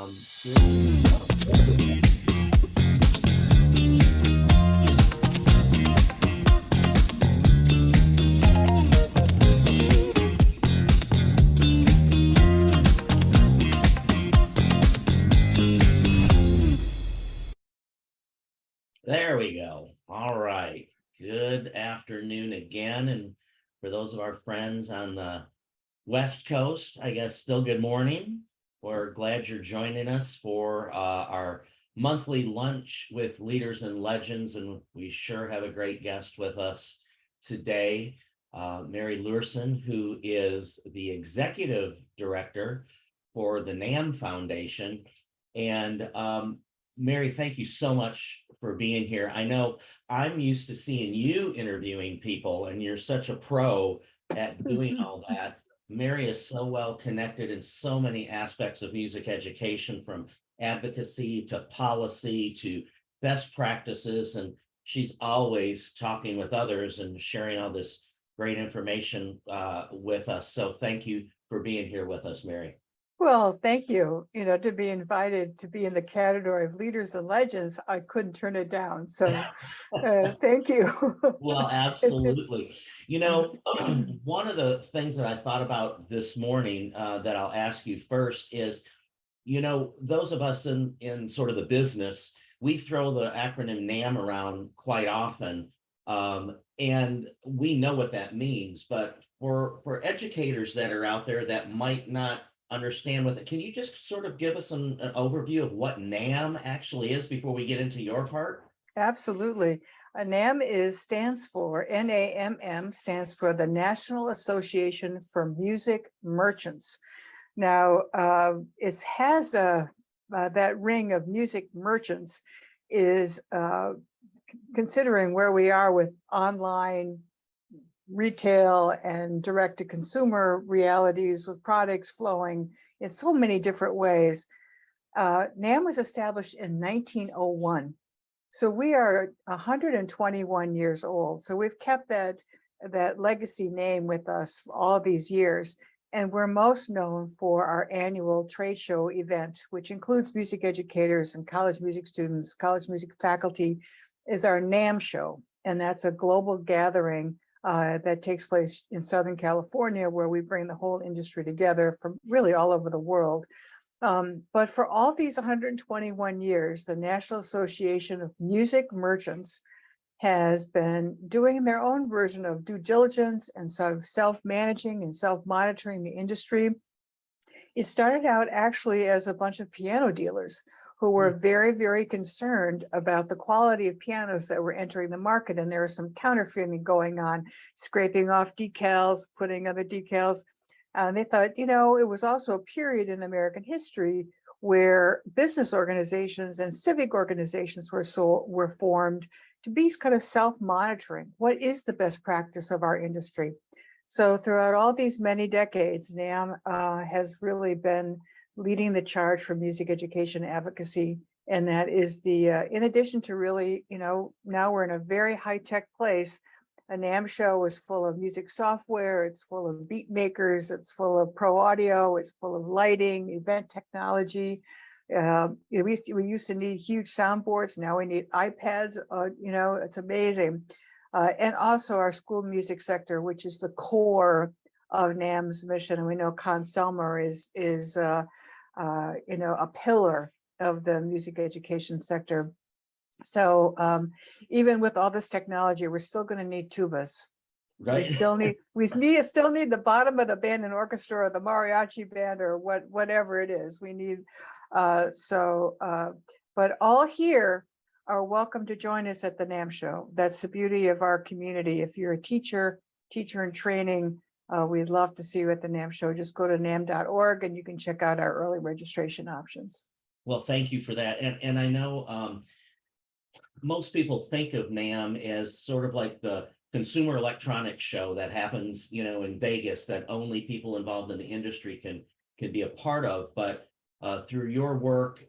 There we go. All right. Good afternoon again. And for those of our friends on the West Coast, I guess still good morning. We're glad you're joining us for our monthly lunch with leaders and legends. And we sure have a great guest with us today, Mary Luehrsen, who is the executive director for the NAMM Foundation. And Mary, thank you so much for being here. I know I'm used to seeing you interviewing people, and you're such a pro at doing all that. Mary is so well connected in so many aspects of music education, from advocacy to policy to best practices, and she's always talking with others and sharing all this great information with us. So thank you for being here with us, Mary. Well, thank you. To be invited to be in the category of leaders and legends, I couldn't turn it down. So thank you. Well, absolutely. One of the things that I thought about this morning that I'll ask you first is, those of us in sort of the business, we throw the acronym NAMM around quite often. And we know what that means, but for educators that are out there that might not understand what can you just sort of give us an overview of what NAMM actually is before we get into your part? Absolutely. NAMM stands for NAMM, stands for the National Association for Music Merchants. Now, it has that ring of music merchants is considering where we are with online retail and direct-to-consumer realities with products flowing in so many different ways. NAMM was established in 1901. So we are 121 years old. So we've kept that legacy name with us for all these years. And we're most known for our annual trade show event, which includes music educators and college music students, college music faculty, is our NAMM show. And that's a global gathering that takes place in Southern California, where we bring the whole industry together from really all over the world. But for all these 121 years, the National Association of Music Merchants has been doing their own version of due diligence and sort of self-managing and self-monitoring the industry. It started out actually as a bunch of piano dealers who were very, very concerned about the quality of pianos that were entering the market. And there was some counterfeiting going on, scraping off decals, putting other decals. And they thought, it was also a period in American history where business organizations and civic organizations were formed to be kind of self-monitoring. What is the best practice of our industry? So throughout all these many decades, NAMM has really been leading the charge for music education advocacy. And that is in addition to really, now we're in a very high-tech place. A NAMM show is full of music software, it's full of beat makers, it's full of pro audio, it's full of lighting, event technology. We used to need huge soundboards, now we need iPads, it's amazing. And also our school music sector, which is the core of NAMM's mission. And we know Con Selmer is a pillar of the music education sector. So even with all this technology, we're still going to need tubas. Right. We still need the bottom of the band and orchestra or the mariachi band or whatever it is. We need but all here are welcome to join us at the NAMM show. That's the beauty of our community. If you're a teacher in training, we'd love to see you at the NAMM show. Just go to namm.org and you can check out our early registration options. Well, thank you for that. And I know most people think of NAMM as sort of like the consumer electronics show that happens, in Vegas, that only people involved in the industry can be a part of. But through your work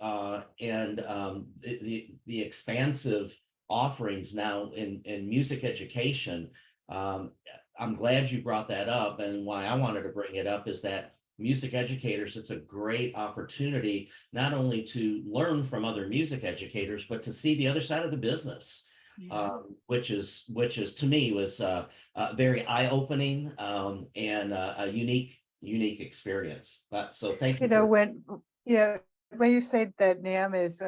and the expansive offerings now in music education, I'm glad you brought that up. And why I wanted to bring it up is that music educators, it's a great opportunity not only to learn from other music educators, but to see the other side of the business, Yeah. which is to me was very eye-opening, and a unique experience. So thank You you know, for. when, yeah, when you say that NAMM is,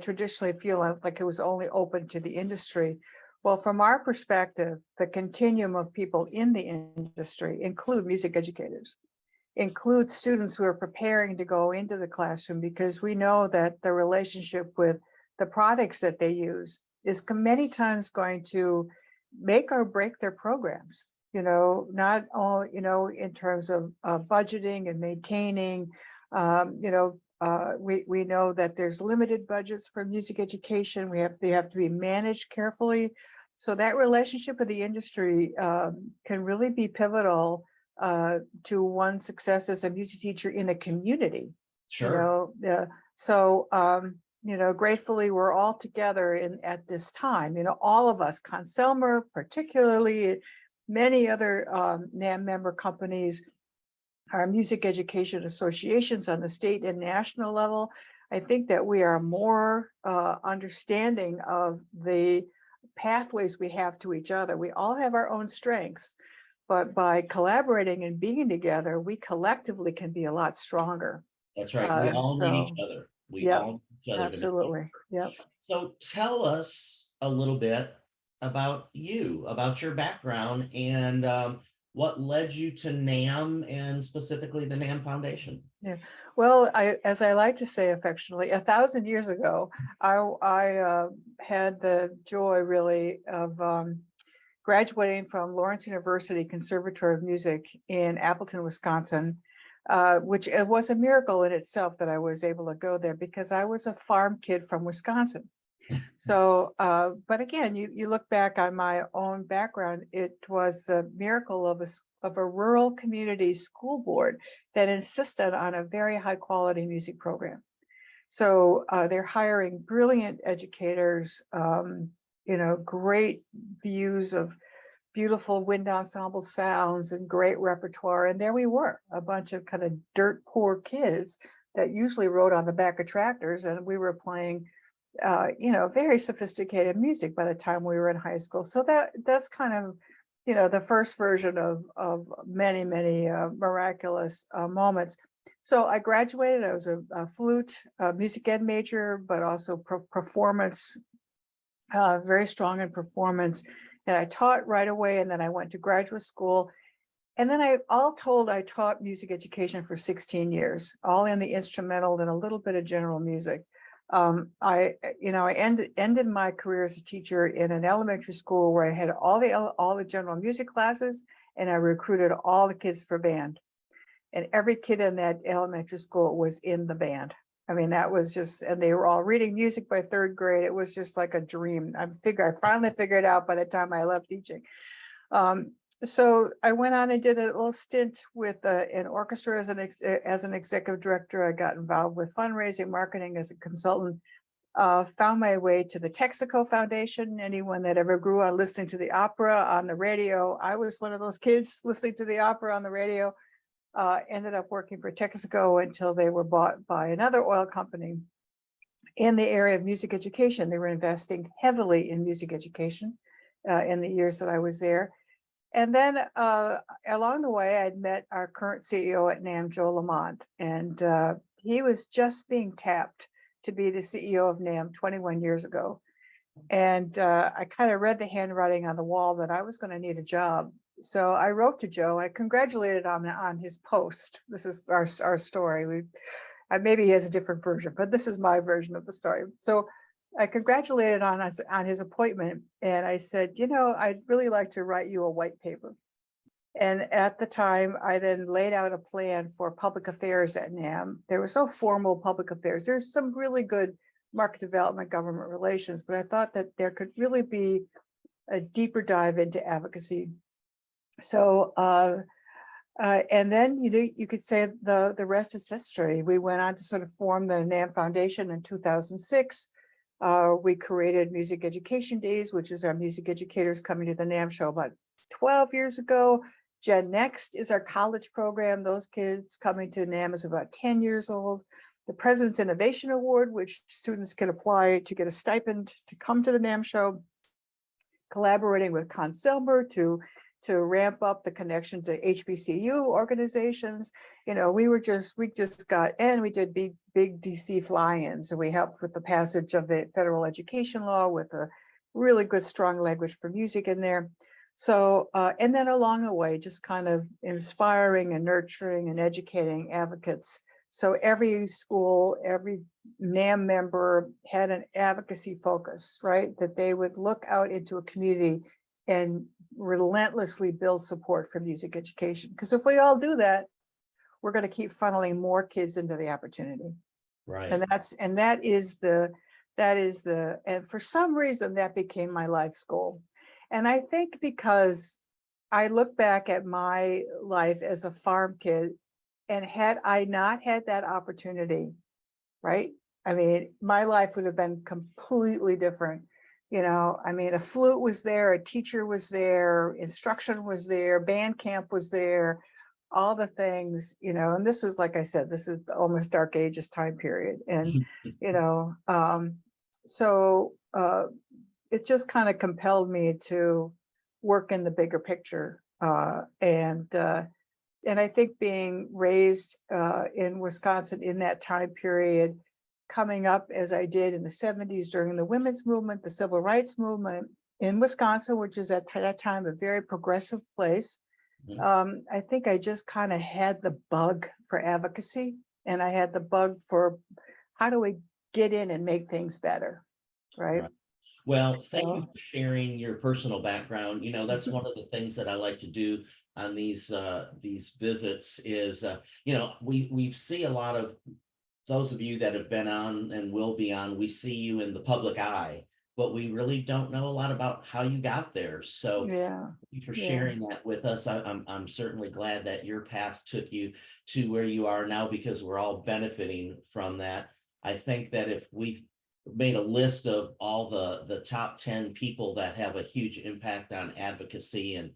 traditionally feel like it was only open to the industry. Well, from our perspective, the continuum of people in the industry include music educators, include students who are preparing to go into the classroom, because we know that the relationship with the products that they use is many times going to make or break their programs. Not all, in terms of budgeting and maintaining. We know that there's limited budgets for music education. They have to be managed carefully. So that relationship with the industry can really be pivotal to one's success as a music teacher in a community. Sure. Gratefully we're all together at this time, all of us, Conselmer particularly, many other NAMM member companies, our music education associations on the state and national level. I think that we are more understanding of the pathways we have to each other. We all have our own strengths, but by collaborating and being together, we collectively can be a lot stronger. That's right. We all need So, each other. We yep, all need each other to make it. absolutely. Yep. So tell us a little bit about you, about your background, and what led you to NAMM and specifically the NAMM Foundation. Yeah. Well, as I like to say affectionately, 1,000 years ago, I had the joy really of graduating from Lawrence University Conservatory of Music in Appleton, Wisconsin, which it was a miracle in itself that I was able to go there, because I was a farm kid from Wisconsin. So, but again, you look back on my own background, it was the miracle of a rural community school board that insisted on a very high quality music program. So they're hiring brilliant educators, great views of beautiful wind ensemble sounds and great repertoire. And there we were, a bunch of kind of dirt poor kids that usually rode on the back of tractors, and we were playing very sophisticated music by the time we were in high school. So that's kind of, the first version of many, many miraculous moments. So I graduated, I was a flute, music ed major, but also performance, very strong in performance. And I taught right away, and then I went to graduate school. And then I taught music education for 16 years, all in the instrumental and a little bit of general music. I ended my career as a teacher in an elementary school where I had all the general music classes, and I recruited all the kids for band. And every kid in that elementary school was in the band. I mean, that was just, and they were all reading music by third grade. It was just like a dream. I finally figured out by the time I left teaching. So I went on and did a little stint with an orchestra as an executive director. I got involved with fundraising, marketing as a consultant. Found my way to the Texaco Foundation. Anyone that ever grew on listening to the opera on the radio, I was one of those kids listening to the opera on the radio. Ended up working for Texaco until they were bought by another oil company in the area of music education. They were investing heavily in music education in the years that I was there. And then along the way, I'd met our current CEO at NAMM, Joe Lamont, and he was just being tapped to be the CEO of NAMM 21 years ago. And I kind of read the handwriting on the wall that I was going to need a job. So I wrote to Joe. I congratulated him on his post. This is our story. Maybe he has a different version, but this is my version of the story. So I congratulated on his appointment, and I said, I'd really like to write you a white paper. And at the time, I then laid out a plan for public affairs at NAMM. There was no formal public affairs. There's some really good market development, government relations, but I thought that there could really be a deeper dive into advocacy. So, and then you could say the rest is history. We went on to sort of form the NAMM Foundation in 2006. We created Music Education Days, which is our music educators coming to the NAMM show about 12 years ago. Gen Next is our college program. Those kids coming to NAMM is about 10 years old. The President's Innovation Award, which students can apply to get a stipend to come to the NAMM show, collaborating with Consilver to ramp up the connection to HBCU organizations. You know, we just got, and we did big DC fly-ins, and we helped with the passage of the federal education law with a really good, strong language for music in there. So, and then along the way, just kind of inspiring and nurturing and educating advocates. So every school, every NAMM member had an advocacy focus, right? That they would look out into a community and relentlessly build support for music education. Because if we all do that, we're going to keep funneling more kids into the opportunity. Right. And for some reason that became my life's goal. And I think because I look back at my life as a farm kid, and had I not had that opportunity, right? I mean, my life would have been completely different. You know, I mean, a flute was there, a teacher was there, instruction was there, band camp was there, all the things, you know, and this was, like I said, this is almost dark ages time period. And, you know, it just kind of compelled me to work in the bigger picture. And I think being raised in Wisconsin in that time period, coming up as I did in the 70s during the women's movement, the civil rights movement in Wisconsin, which is at that time a very progressive place. I think I just kind of had the bug for advocacy, and I had the bug for how do we get in and make things better, right? Well, thank you for sharing your personal background. You know, that's one of the things that I like to do on these visits is, you know, we see a lot of those of you that have been on and will be on, we see you in the public eye, but we really don't know a lot about how you got there. So yeah, thank you for sharing that with us. I'm certainly glad that your path took you to where you are now, because we're all benefiting from that. I think that if we made a list of all the top 10 people that have a huge impact on advocacy and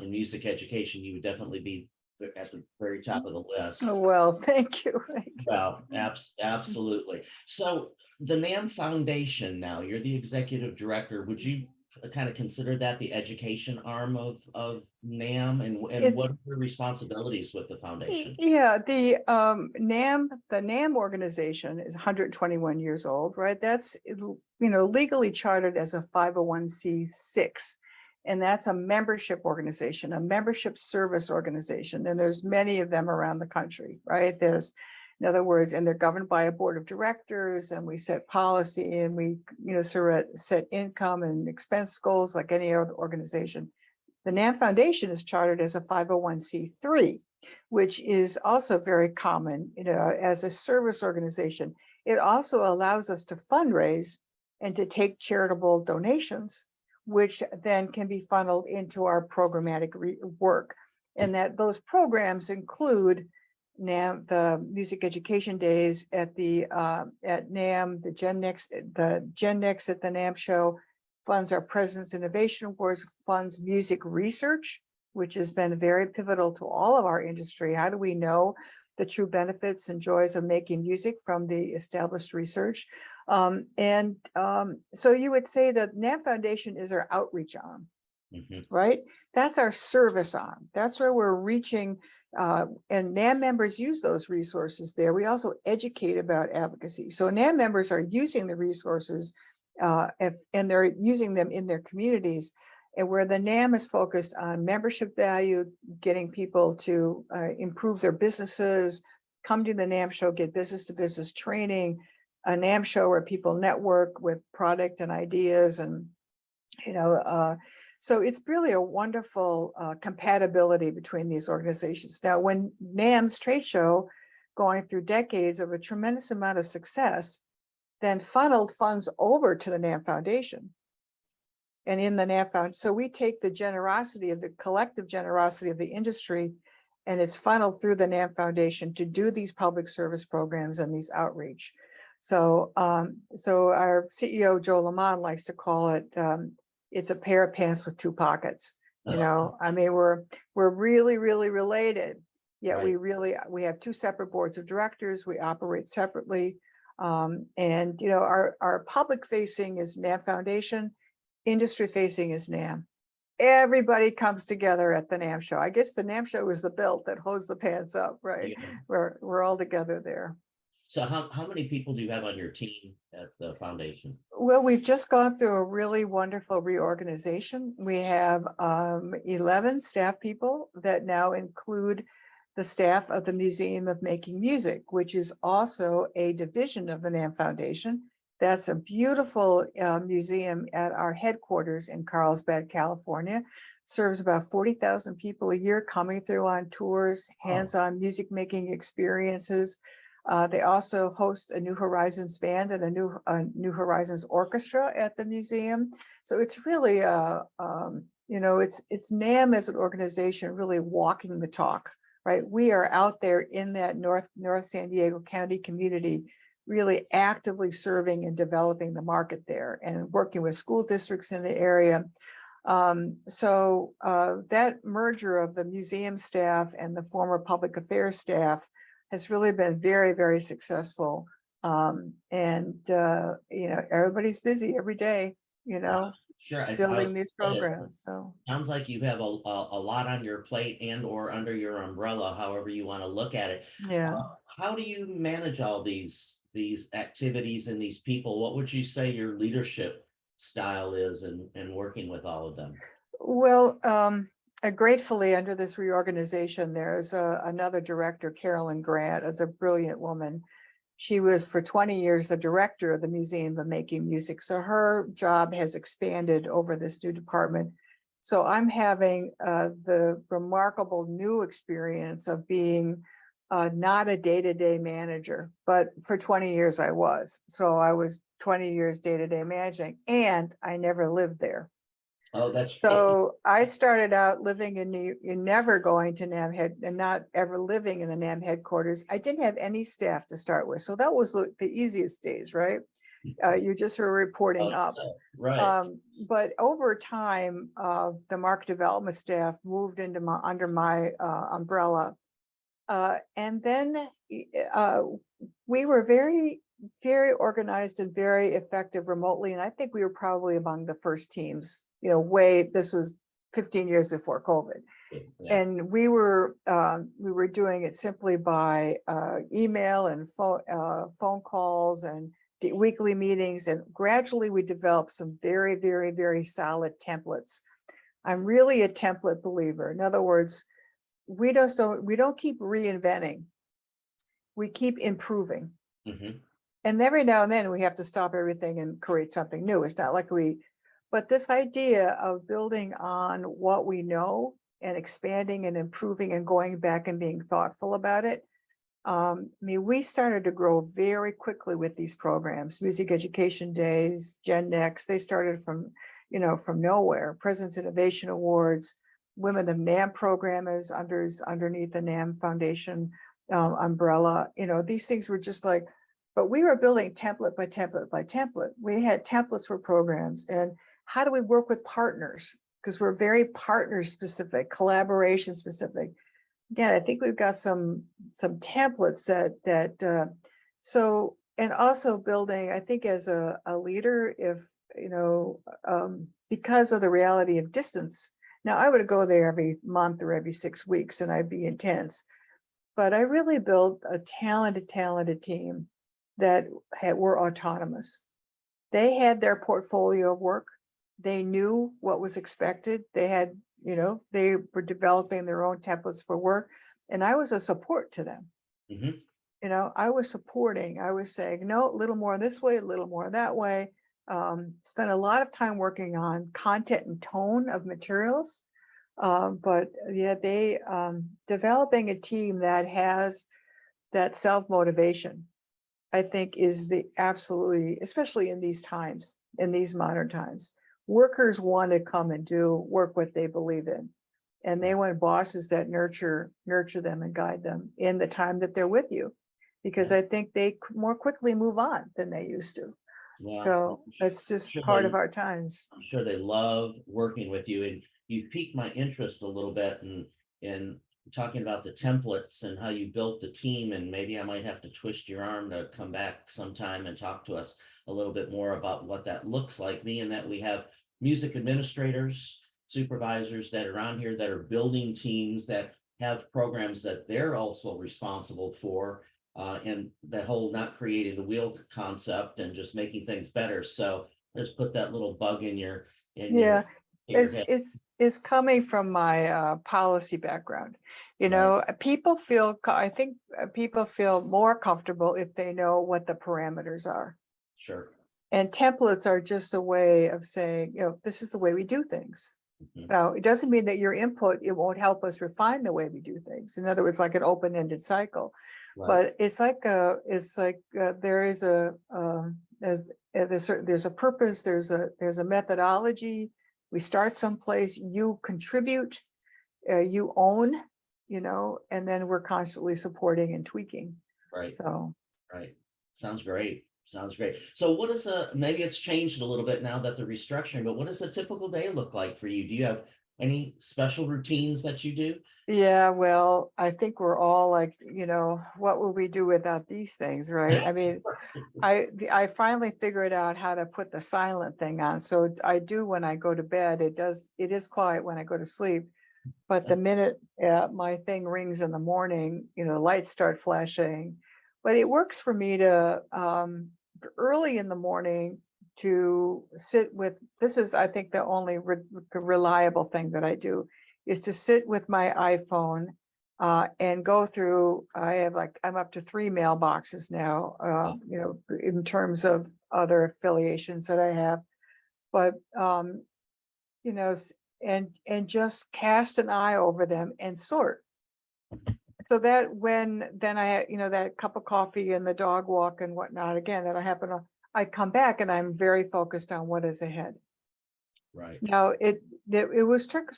in music education, you would definitely be at the very top of the list. oh, well, thank you. Well, absolutely. So the NAMM Foundation, now you're the executive director. Would you kind of consider that the education arm of NAMM, and what are your responsibilities with the foundation? Yeah, the NAMM organization is 121 years old, right? That's, you know, legally chartered as a 501c6. And that's a membership organization, a membership service organization. And there's many of them around the country, right? There's, in other words, and they're governed by a board of directors, and we set policy, and we, you know, sort of set income and expense goals like any other organization. The NAMM Foundation is chartered as a 501c3, which is also very common, you know, as a service organization. It also allows us to fundraise and to take charitable donations, which then can be funneled into our programmatic work. And that those programs include NAMM, the music education days at NAMM, the Gen Next at the NAMM show, funds our President's Innovation Awards, funds music research, which has been very pivotal to all of our industry. How do we know the true benefits and joys of making music from the established research? So you would say that NAMM Foundation is our outreach arm, right? That's our service arm. That's where we're reaching, and NAMM members use those resources there. We also educate about advocacy. So NAMM members are using the resources and they're using them in their communities, and where the NAMM is focused on membership value, getting people to improve their businesses, come to the NAMM show, get business to business training, a NAMM show where people network with product and ideas, and you know, so it's really a wonderful compatibility between these organizations. Now, when NAMM's trade show, going through decades of a tremendous amount of success, then funneled funds over to the NAMM Foundation. And in the NAMM Foundation, so we take the generosity of the collective generosity of the industry, and it's funneled through the NAMM Foundation to do these public service programs and these outreach. So, so our CEO, Joe Lamont, likes to call it, it's a pair of pants with two pockets. You know, I mean, we're really, really related. Yet Right. we have two separate boards of directors. We operate separately. And you know, our public facing is NAMM Foundation, industry facing is NAMM. Everybody comes together at the NAMM show. I guess the NAMM show is the belt that holds the pants up, right? Yeah. We're all together there. So how many people do you have on your team at the foundation? Well, we've just gone through a really wonderful reorganization. We have 11 staff people that now include the staff of the Museum of Making Music, which is also a division of the NAMM Foundation. That's a beautiful museum at our headquarters in Carlsbad, California. Serves about 40,000 people a year coming through on tours, hands-on music making experiences. They also host a New Horizons band and a New Horizons orchestra at the museum. So it's really, you know, it's NAMM as an organization really walking the talk, right? We are out there in that North San Diego County community, really actively serving and developing the market there and working with school districts in the area. That merger of the museum staff and the former public affairs staff has really been very, very successful. You know, everybody's busy every day, you know, Sure. building these programs. So Sounds like you have a lot on your plate and or under your umbrella, however you want to look at it. yeah. How do you manage all these activities and these people? What would you say your leadership style is in working with all of them? Well, gratefully under this reorganization, there's another director, Carolyn Grant, is a brilliant woman. She was for 20 years the director of the Museum of Making Music. So her job has expanded over this new department. So I'm having the remarkable new experience of being not a day-to-day manager, but for 20 years I was. So I was 20 years day-to-day managing, and I never lived there. Oh, that's So I started out living never going to NAMM head and not ever living in the NAMM headquarters. I didn't have any staff to start with. So that was the easiest days, right? You just were reporting up. right. But over time, the market development staff moved into under my umbrella. And then we were very, very organized and very effective remotely. And I think we were probably among the first teams, you know, this was 15 years before COVID. Yeah. And we were doing it simply by email and phone calls and the weekly meetings. And gradually we developed some very, very, very solid templates. I'm really a template believer. In other words, we don't keep reinventing. We keep improving. Mm-hmm. And every now and then we have to stop everything and create something new. It's not like but this idea of building on what we know and expanding and improving and going back and being thoughtful about it. I mean, we started to grow very quickly with these programs, Music Education Days, Gen Next. They started from nowhere. President's Innovation Awards, Women of NAMM programmers underneath the NAMM Foundation umbrella. You know, these things were just like, but we were building template by template by template. We had templates for programs, and how do we work with partners? Because we're very partner specific, collaboration specific. Again, I think we've got some templates so, and also building, I think as a leader, if, you know, because of the reality of distance. Now I would go there every month or every 6 weeks and I'd be intense, but I really built a talented team that were autonomous. They had their portfolio of work. They knew what was expected. They had, you know, they were developing their own templates for work. And I was a support to them. Mm-hmm. You know, I was supporting, I was saying, no, a little more this way, a little more that way. Spent a lot of time working on content and tone of materials. But yeah, they developing a team that has that self-motivation, I think is the absolutely, especially in these times, in these modern times, workers want to come and work what they believe in. And they want bosses that nurture them and guide them in the time that they're with you, because I think they more quickly move on than they used to. Well, So it's just part of our times. I'm sure they love working with you. And you piqued my interest a little bit in talking about the templates and how you built the team, and maybe I might have to twist your arm to come back sometime and talk to us a little bit more about what that looks like, being that we have music administrators, supervisors that are on here that are building teams that have programs that they're also responsible for, and that whole not creating the wheel concept and just making things better. So just put that little bug in your Yeah, head. it's coming from my policy background. You Right, know, people feel, I think people feel more comfortable if they know what the parameters are. sure. And templates are just a way of saying, you know, this is the way we do things. Mhm. Now, it doesn't mean that your input, it won't help us refine the way we do things. In other words, like an open-ended cycle. Right, But it's like there is there's a purpose, there's a methodology. We start someplace, you contribute, you own, you know, and then we're constantly supporting and tweaking. right, So right. Sounds great. Sounds great. So what is maybe it's changed a little bit now that the restructuring, but what does a typical day look like for you? Do you have any special routines that you do? yeah, well, I think we're all like, you know, what would we do without these things, right? I mean, I finally figured out how to put the silent thing on. So I do when I go to bed. It is quiet when I go to sleep. But the minute my thing rings in the morning, you know, lights start flashing. But it works for me to early in the morning to sit with, this is, I think, the only reliable thing that I do is to sit with my iPhone and go through, I have like, I'm up to 3 mailboxes now, you know, in terms of other affiliations that I have. But you know, and just cast an eye over them and sort. So that when then I, you know, that cup of coffee and the dog walk and whatnot, again, that I happen to, I come back and I'm very focused on what is ahead. Right. Now it was took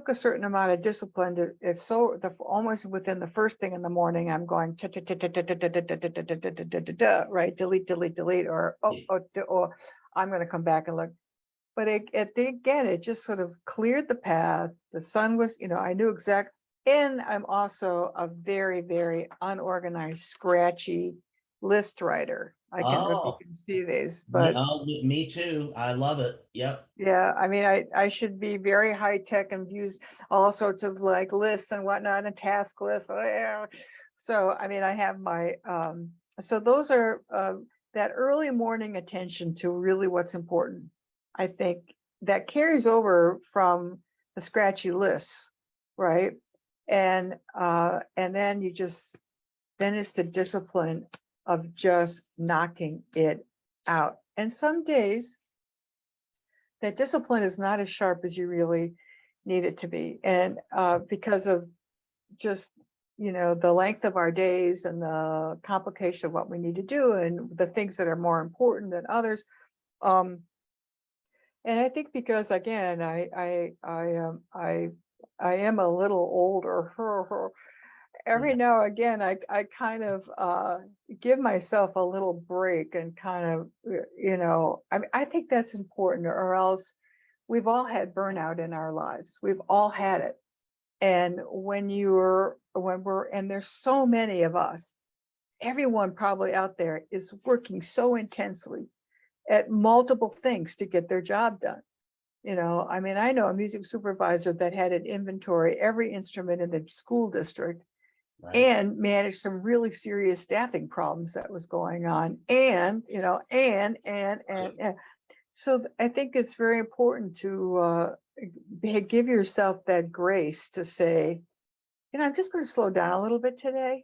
a certain amount of discipline to, it's so the almost within the first thing in the morning I'm going right, delete or or I'm going to come back and look. But again, it just sort of cleared the path. The sun was, you know, I knew exact. And I'm also a very, very unorganized, scratchy list writer. I can't know if you Oh, can see these, but me too. I love it. Yep. yeah, I mean, I should be very high tech and use all sorts of like lists and whatnot and task lists. So, I mean, I have my, so those are that early morning attention to really what's important. I think that carries over from the scratchy lists, right? And then you just, then it's the discipline of just knocking it out. And some days that discipline is not as sharp as you really need it to be. And because of just, you know, the length of our days and the complication of what we need to do and the things that are more important than others. And I think because again, I am a little older. Every now and again, I kind of give myself a little break and kind of, you know, I mean, I think that's important, or else we've all had burnout in our lives. We've all had it. And when we're, and there's so many of us, everyone probably out there is working so intensely at multiple things to get their job done. You know, I mean, I know a music supervisor that had an inventory every instrument in the school district Right. and manage some really serious staffing problems that was going on. And, you know, and. So I think it's very important to give yourself that grace to say, you know, I'm just going to slow down a little bit today.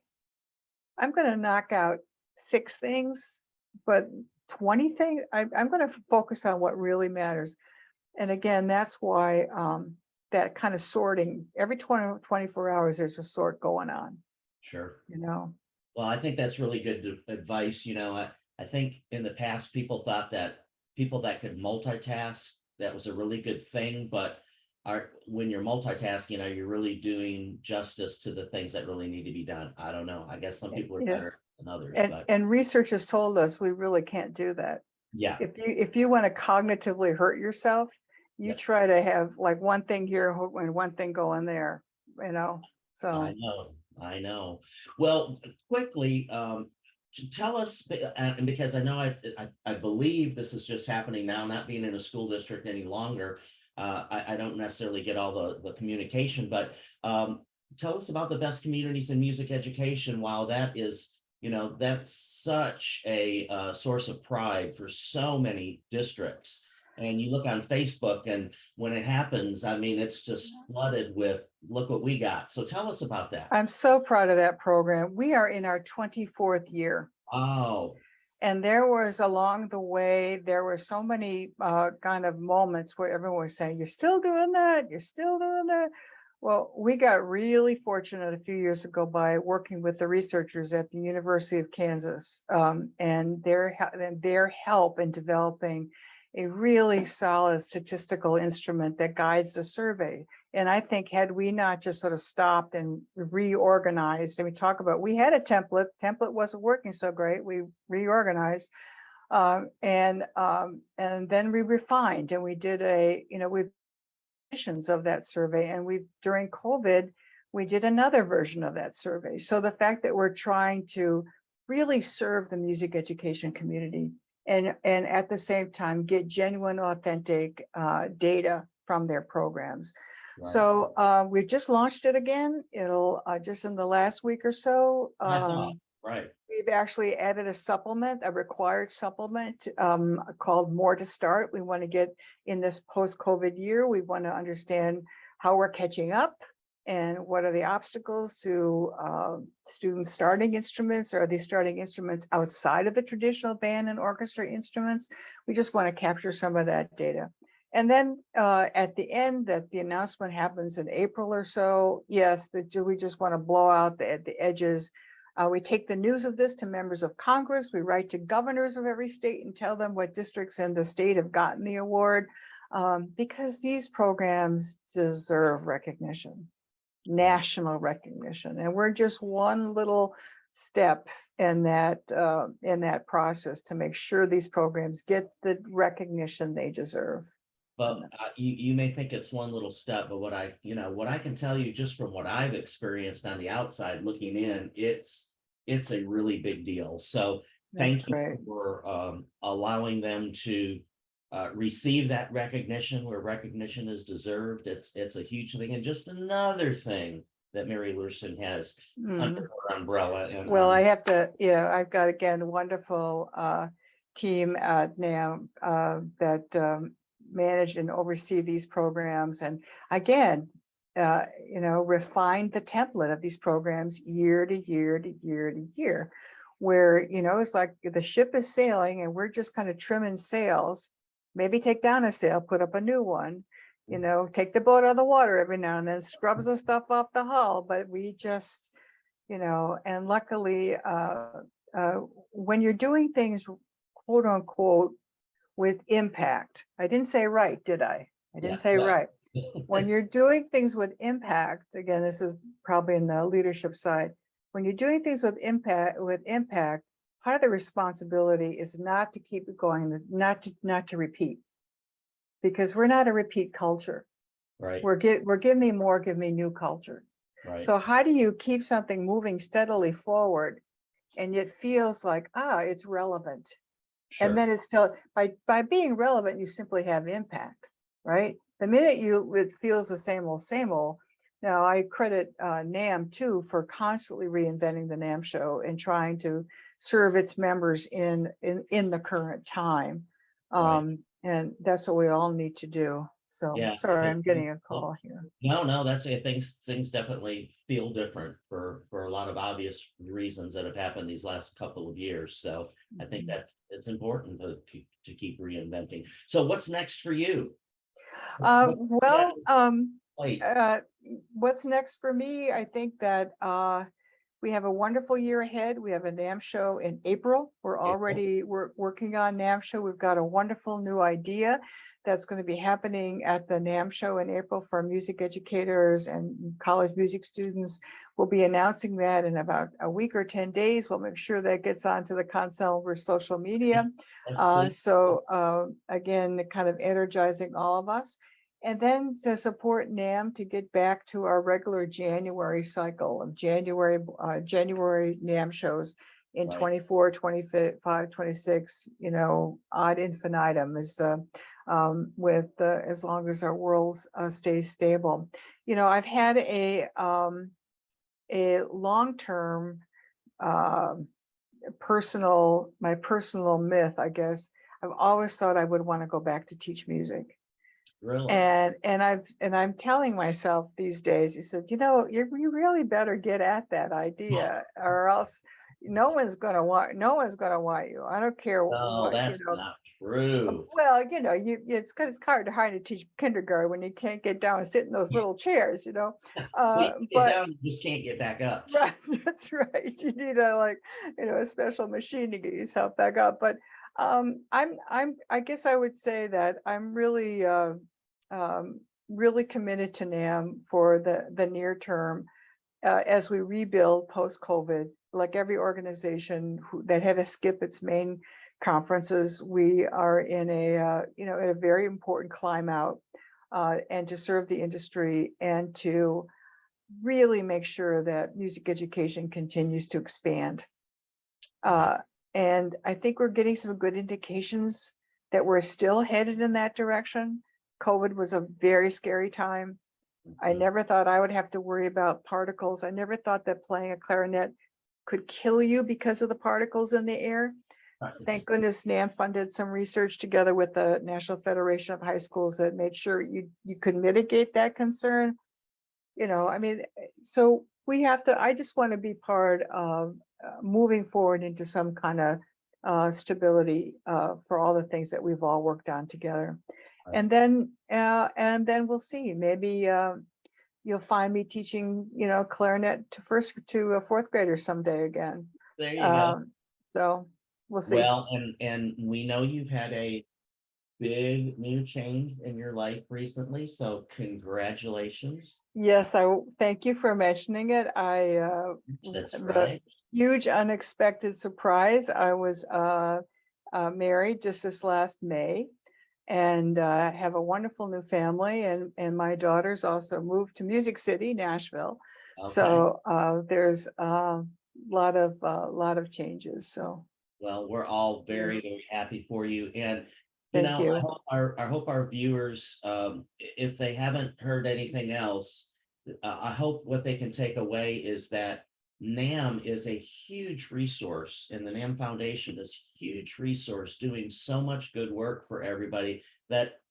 I'm going to knock out 6 things, but 20 things, I'm going to focus on what really matters. And again, that's why that kind of sorting, every 24 hours, there's a sort going on, Sure. you know. Well, I think that's really good advice. You know, I think in the past, people thought that people that could multitask, that was a really good thing, but when you're multitasking, are you really doing justice to the things that really need to be done? I don't know. I guess some people are Yeah. better than others, but And research has told us we really can't do that. yeah, If you want to cognitively hurt yourself, You Yep. try to have like one thing here and one thing going there, you know, so. I know. Well, quickly, tell us, and because I know I believe this is just happening now, not being in a school district any longer. I don't necessarily get all the communication, but tell us about the best communities in music education. While that is, that's such a source of pride for so many districts. And you look on Facebook, and when it happens, I mean, it's just flooded with, look what we got. So tell us about that. I'm so proud of that program. We are in our 24th year. Oh, And there was along the way, there were so many kind of moments where everyone was saying, you're still doing that, you're still doing that. Well, we got really fortunate a few years ago by working with the researchers at the University of Kansas and their help in developing a really solid statistical instrument that guides the survey. And I think had we not just sort of stopped and reorganized, and we had a template wasn't working so great, we reorganized, and then we refined, and we did of that survey, and during COVID, we did another version of that survey. So the fact that we're trying to really serve the music education community and at the same time get genuine, authentic data from their programs. right. So we just launched it again. It'll just in the last week or so. Right. We've actually added a required supplement called More to Start. We want to get in this post-COVID year. We want to understand how we're catching up and what are the obstacles to students starting instruments. Are they starting instruments outside of the traditional band and orchestra instruments? We just want to capture some of that data. And then at the end, that the announcement happens in April or so. Yes, we just want to blow out the edges. We take the news of this to members of Congress. We write to governors of every state and tell them what districts in the state have gotten the award, because these programs deserve recognition, national recognition. And we're just one little step in that process to make sure these programs get the recognition they deserve. But you may think it's one little step, but what I can tell you just from what I've experienced on the outside looking in, it's a really big deal. So thank you for allowing them to receive that recognition where recognition is deserved. It's a huge thing, and just another thing that Mary Luehrsen has under her umbrella. And well, I have to, I've got again a wonderful team at NAMM that manage and oversee these programs, and again, refine the template of these programs year to year to year to year, where it's like the ship is sailing and we're just kind of trimming sails, maybe take down a sail, put up a new one, take the boat out of the water every now and then, scrubs the stuff off the hull, but we just and luckily when you're doing things quote unquote with impact. I didn't say right, did I? I didn't say right. When you're doing things with impact, again, this is probably in the leadership side. When you're doing things with impact, part of the responsibility is not to keep it going, not to repeat, because we're not a repeat culture. right, We're give me more, give me new culture. right. So how do you keep something moving steadily forward, and it feels like it's relevant? Sure. And then it's still by being relevant, you simply have impact, right? The minute it feels the same old. Now I credit NAMM too for constantly reinventing the NAMM show and trying to serve its members in the current time. And that's what we all need to do. So sorry, I'm getting a call here. No, that's it. Things definitely feel different for a lot of obvious reasons that have happened these last couple of years. So I think it's important to keep reinventing. So what's next for you? What's next for me? I think that we have a wonderful year ahead. We have a NAMM show in April. We're working on NAMM show. We've got a wonderful new idea that's going to be happening at the NAMM show in April for music educators and college music students. We'll be announcing that in about a week or 10 days. We'll make sure that gets onto the Conselver social media. Again, kind of energizing all of us. And then to support NAMM to get back to our regular January cycle of January NAMM shows in 24, 25, 26, ad infinitum is the as long as our world stays stable. I've had a long-term my personal myth, I guess. I've always thought I would want to go back to teach music. Really? And I'm telling myself these days, you said, you really better get at that idea, or else no one's gonna want you. I don't care No, what, that's not true. well, it's hard to teach kindergarten when you can't get down and sit in those little chairs, Well, you can get down, you just can't get back up. Right, that's right. You need a special machine to get yourself back up. But I guess I would say that I'm really really committed to NAMM for the near term as we rebuild post-COVID. Like every organization that had to skip its main conferences, we are in a very important climb out and to serve the industry and to really make sure that music education continues to expand. And I think we're getting some good indications that we're still headed in that direction. COVID was a very scary time. I never thought I would have to worry about particles. I never thought that playing a clarinet could kill you because of the particles in the air. Thank goodness NAMM funded some research together with the National Federation of High Schools that made sure you could mitigate that concern. So I just want to be part of moving forward into some kind of stability for all the things that we've all worked on together. And then we'll see. Maybe you'll find me teaching, clarinet to fourth graders someday again. There you go. So we'll see. Well, and we know you've had a big new change in your life recently, so congratulations. Yes, I thank you for mentioning it. That's right. Huge unexpected surprise. I was married just this last May, and have a wonderful new family, and my daughters also moved to Music City, Nashville. Okay. So there's a lot of changes. So well, we're all very, very happy for you. And thank you. I hope our viewers, if they haven't heard anything else, I hope what they can take away is that NAMM is a huge resource, and the NAMM Foundation is a huge resource doing so much good work for everybody that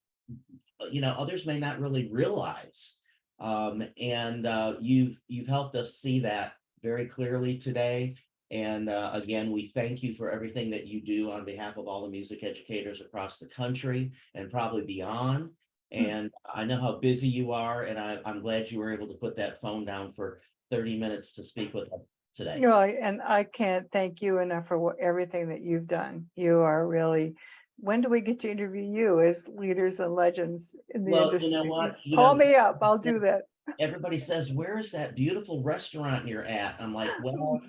others may not really realize. And you've helped us see that very clearly today. And again, we thank you for everything that you do on behalf of all the music educators across the country and probably beyond. And I know how busy you are, and I'm glad you were able to put that phone down for 30 minutes to speak with us today. No, and I can't thank you enough for everything that you've done. You are really. When do we get to interview you as leaders and legends in the industry? You know what? Call me up. I'll do that. Everybody says, where is that beautiful restaurant you're at? I'm like, well,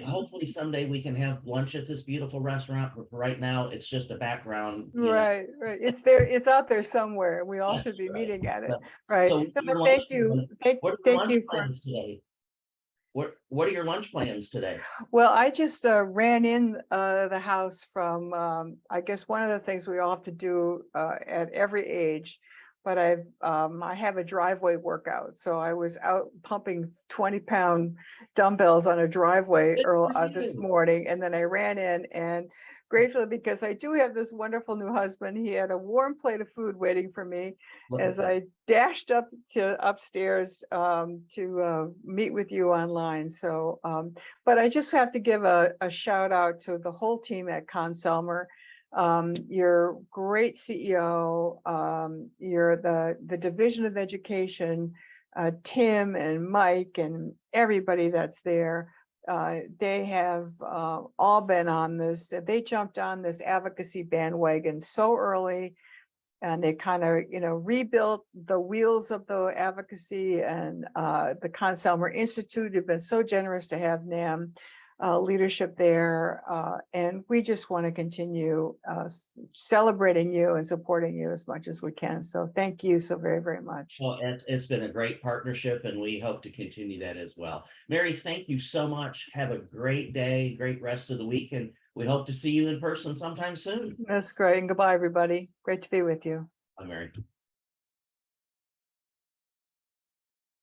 hopefully someday we can have lunch at this beautiful restaurant, but for right now, it's just a background. Right. It's there. It's out there somewhere. We all should be meeting at it. Right. So thank you. Thank you for today. What are your lunch plans today? Well, I just ran in the house from, I guess one of the things we all have to do at every age, but I have a driveway workout. So I was out pumping 20-pound dumbbells on a driveway this morning. And then I ran in, and gratefully, because I do have this wonderful new husband, he had a warm plate of food waiting for me as I dashed up to upstairs to meet with you online. So, but I just have to give a shout out to the whole team at Conselmer. You're great CEO. You're the Division of Education, Tim and Mike and everybody that's there. They have all been on this. They jumped on this advocacy bandwagon so early. and they kind of, rebuilt the wheels of the advocacy, and the Conn Selmer Institute have been so generous to have NAMM leadership there. And we just want to continue celebrating you and supporting you as much as we can. So thank you so very, very much. Well, it's been a great partnership, and we hope to continue that as well. Mary, thank you so much. Have a great day, great rest of the week, and we hope to see you in person sometime soon. That's great. And goodbye, everybody. Great to be with you. Bye, Mary.